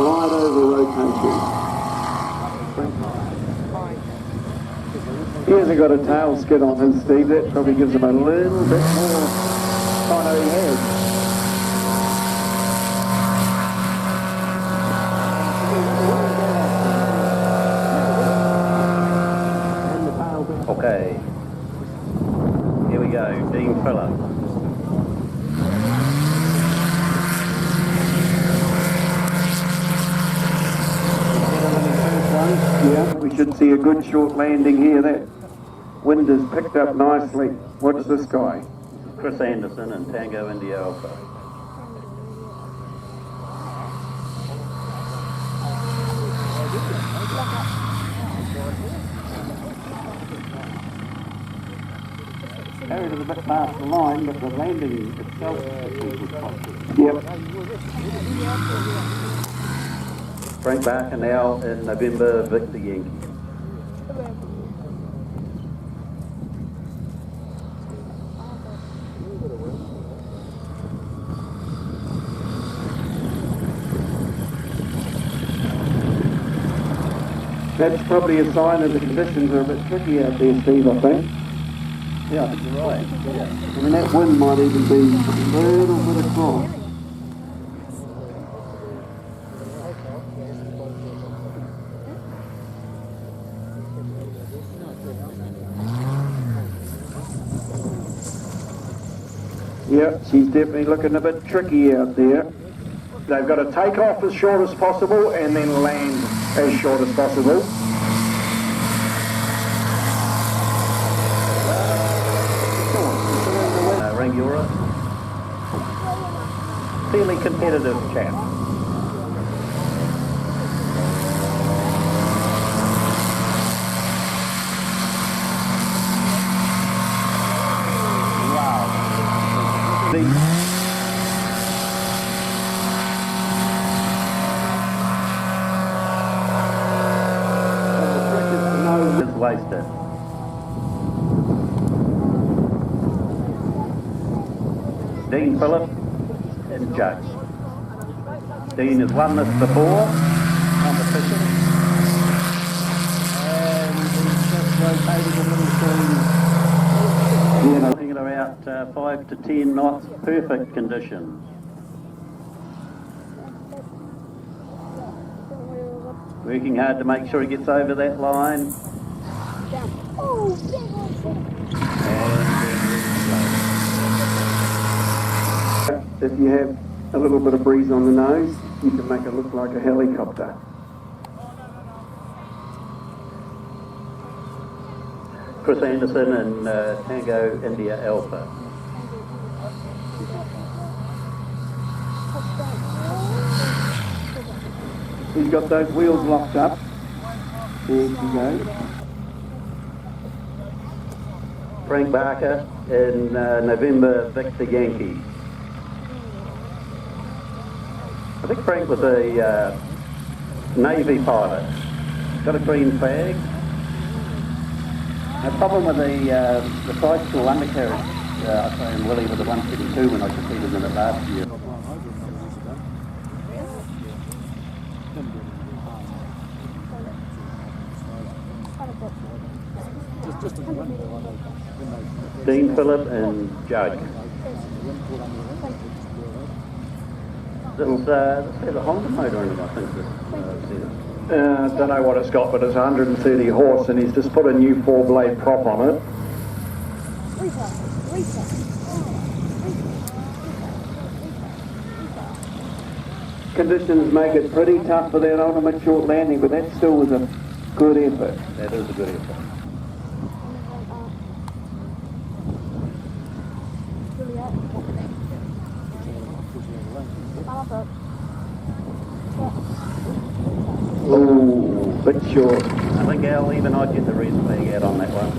Right over rotation. He hasn't got a tail skid on his Steve. That probably gives him a little bit more time than he has. Okay. Here we go, Deane Philip. Yeah, we should see a good short landing here. That wind has picked up nicely. What's this guy? Chris Anderson and Tango India Alpha. Carried it a bit past the line, but the landing itself was positive. Yep. Frank Barker now in November, Victor Yankee. That's probably a sign that the conditions are a bit tricky out there, Steve, I think. Yeah, I think you're right. Yeah. I mean, that wind might even be a little bit across. Yep, she's definitely looking a bit tricky out there. They've got to take off as short as possible and then land as short as possible. Rangiora. Fairly competitive chap. It's wasted. Deane Philip and Judge. Deane has won this before, competition, and he's just rotating a little between, looking at about 5 to 10 knots, perfect conditions. Working hard to make sure he gets over that line. If you have a little bit of breeze on the nose, you can make it look like a helicopter. Chris Anderson and Tango India Alpha. He's got those wheels locked up. There you go. Frank Barker in November, Victor Yankee. I think Frank was a Navy pilot. Got a green flag. The problem with the bicycle undercarriage, I say in Willie with the 172 when I competed in it last year. Deane Philip and Judge. This has a Honda motor in it, I think. Don't know what it's got, but it's 130 horse, and he's just put a new 4-blade prop on it. Conditions make it pretty tough for that ultimate short landing, but that still was a good effort. That is a good effort. Oh, bit short. I think Al, even I'd get the red flag out on that one.